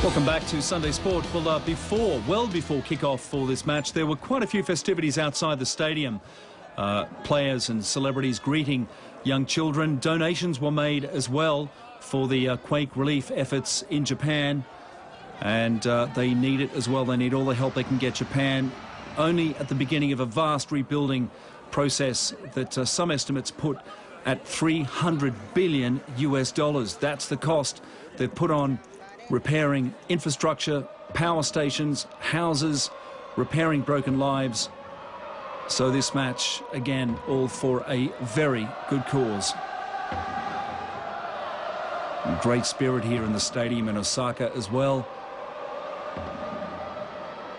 Welcome back to Sunday Sport. Well, well before kick-off for this match, there were quite a few festivities outside the stadium. Players and celebrities greeting young children. Donations were made as well for the quake relief efforts in Japan. And they need it as well. They need all the help they can get. Japan only at the beginning of a vast rebuilding process that some estimates put at $300 billion US. That's the cost they've put on repairing infrastructure, power stations, houses, repairing broken lives. So this match, again, all for a very good cause. Great spirit here in the stadium in Osaka as well.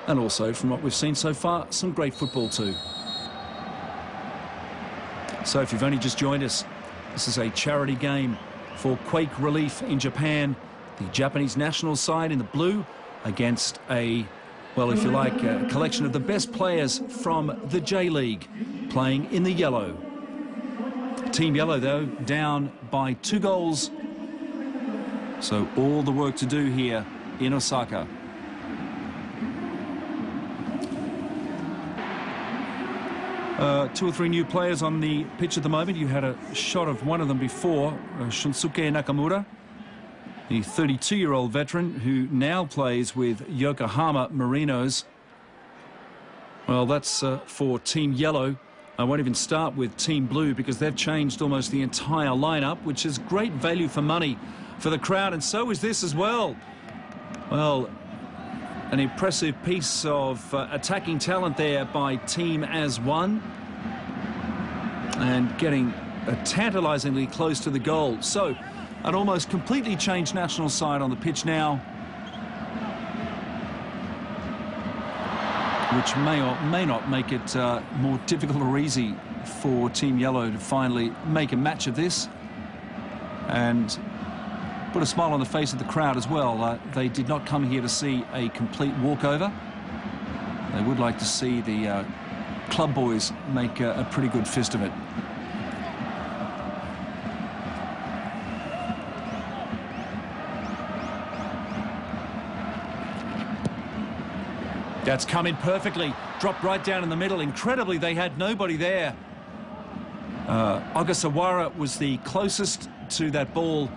And also, from what we've seen so far, some great football too. So if you've only just joined us, this is a charity game for quake relief in Japan. The Japanese national side in the blue against a, well, if you like, a collection of the best players from the J-League playing in the yellow. Team Yellow, though, down by 2 goals. So all the work to do here in Osaka. Two or three new players on the pitch at the moment. You had a shot of one of them before, Shunsuke Nakamura, the 32-year-old veteran who now plays with Yokohama Marinos. Well, that's for Team Yellow. I won't even start with Team Blue because they've changed almost the entire lineup, which is great value for money for the crowd, and so is this as well. Well, an impressive piece of attacking talent there by Team As One, and getting tantalisingly close to the goal. So an almost completely changed national side on the pitch now, which may or may not make it more difficult or easy for Team Yellow to finally make a match of this and put a smile on the face of the crowd as well. They did not come here to see a complete walkover. They would like to see the club boys make a pretty good fist of it. That's come in perfectly, dropped right down in the middle. Incredibly, they had nobody there. Ogasawara was the closest to that ball,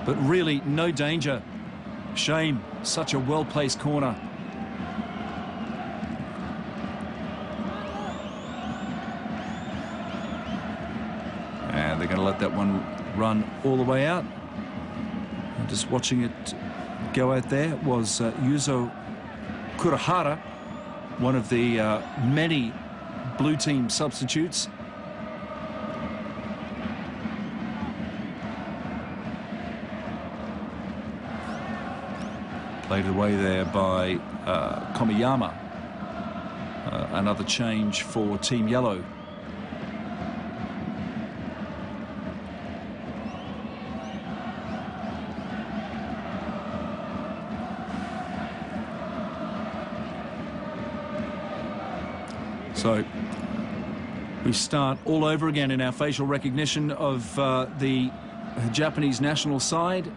but really no danger. Shame, such a well-placed corner. And they're going to let that one run all the way out. And just watching it go out there was Yuzo Kurihara, one of the many blue team substitutes. Played away there by Komiyama. Another change for Team Yellow. So we start all over again in our facial recognition of the Japanese national side.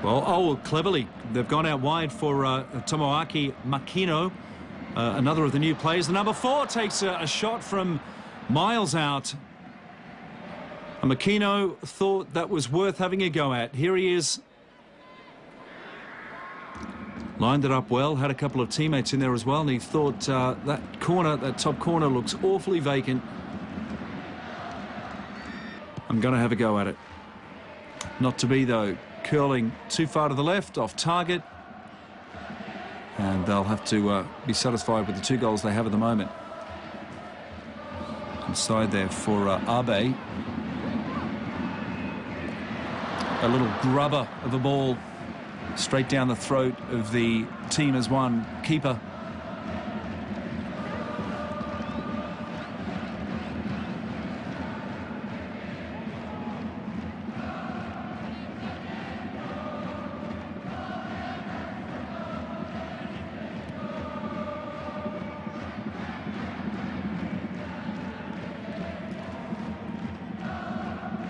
Well, cleverly, they've gone out wide for Tomoaki Makino, another of the new players. The number 4 takes a shot from miles out. And Makino thought that was worth having a go at. Here he is. Lined it up well, had a couple of teammates in there as well, and he thought that corner, that top corner, looks awfully vacant. I'm going to have a go at it. Not to be, though. Curling too far to the left, off target. And they'll have to be satisfied with the 2 goals they have at the moment. Inside there for Abe. A little grubber of a ball straight down the throat of the Team As One keeper.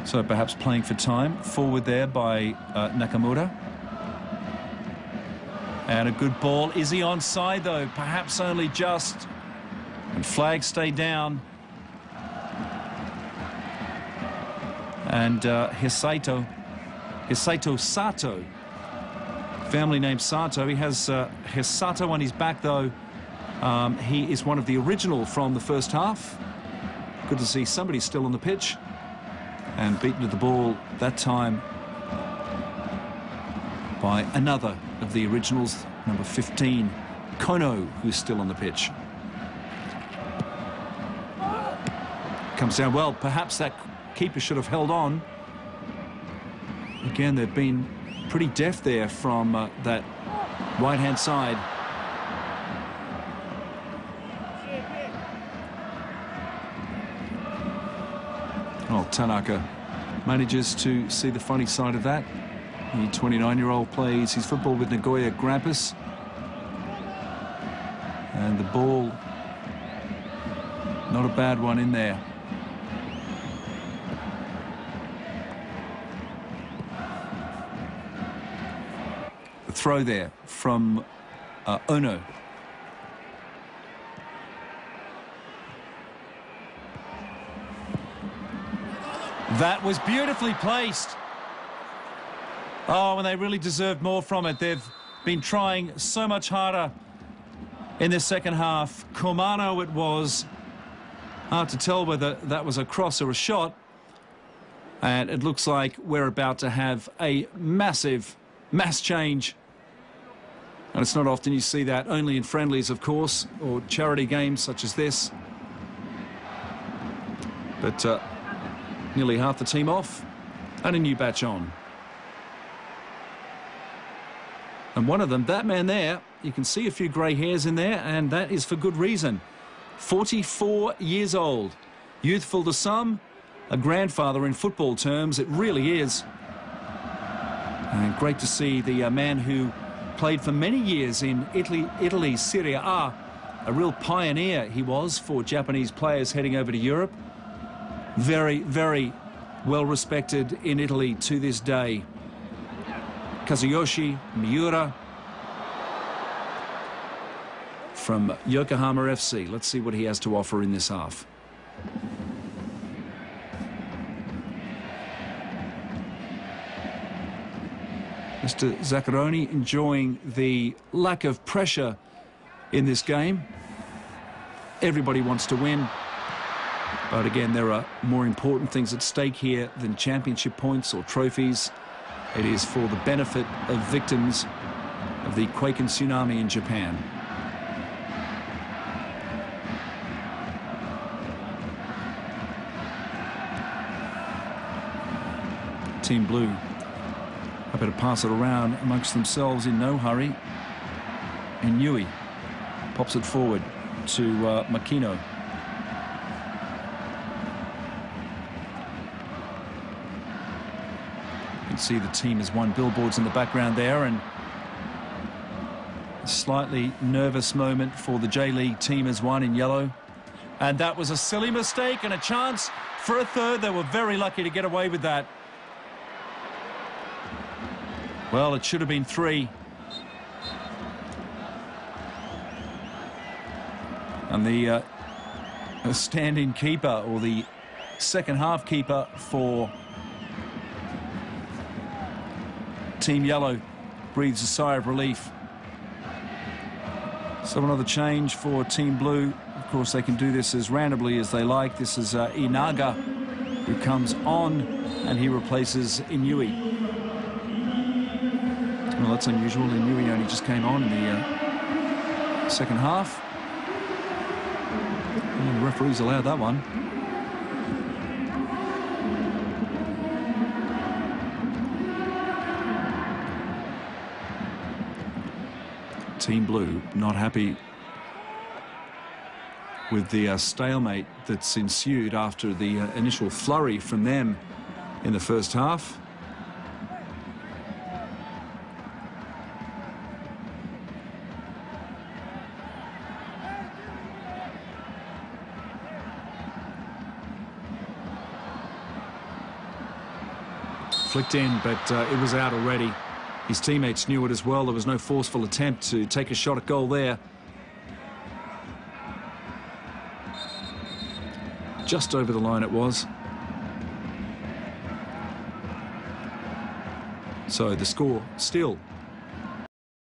So perhaps playing for time. Forward there by Nakamura. And a good ball. Is he onside, though? Perhaps only just. And flags stay down. And Hisaito Sato, family name Sato. He has Hisato on his back, though. He is one of the original from the first half. Good to see somebody still on the pitch. And beaten to the ball that time by another of the originals, number 15, Kono, who's still on the pitch. Comes down well. Perhaps that keeper should have held on. Again, they've been pretty deft there from that right-hand side. Oh, Tanaka manages to see the funny side of that. The 29-year-old plays his football with Nagoya Grampus. And the ball, not a bad one in there. The throw there from Ono. That was beautifully placed. Oh, and they really deserved more from it. They've been trying so much harder in the second half. Komano it was. Hard to tell whether that was a cross or a shot. And it looks like we're about to have a mass change. And it's not often you see that, only in friendlies, of course, or charity games such as this. But nearly half the team off and a new batch on. And one of them, that man there, you can see a few grey hairs in there, and that is for good reason. 44 years old, youthful to some, a grandfather in football terms, it really is. And great to see the man who played for many years in Italy's Serie A, a real pioneer he was for Japanese players heading over to Europe. Very, very well respected in Italy to this day. Kazuyoshi Miura from Yokohama FC. Let's see what he has to offer in this half. Mr. Zaccaroni enjoying the lack of pressure in this game. Everybody wants to win. But again, there are more important things at stake here than championship points or trophies. It is for the benefit of victims of the quake and tsunami in Japan. Team Blue happy to pass it around amongst themselves in no hurry. And Yui pops it forward to Makino. You can see the team has won billboards in the background there, and a slightly nervous moment for the J-League team as one in yellow. And that was a silly mistake and a chance for a third. They were very lucky to get away with that. Well, it should have been 3. And the stand-in keeper, or the second half keeper for Team Yellow, breathes a sigh of relief. So another change for Team Blue. Of course, they can do this as randomly as they like. This is Inaga, who comes on, and he replaces Inui. Well, that's unusual. Inui only just came on in the second half. And the referees allowed that one. Team Blue not happy with the stalemate that's ensued after the initial flurry from them in the first half. Flicked in, but it was out already. His teammates knew it as well. There was no forceful attempt to take a shot at goal there. Just over the line it was. So the score still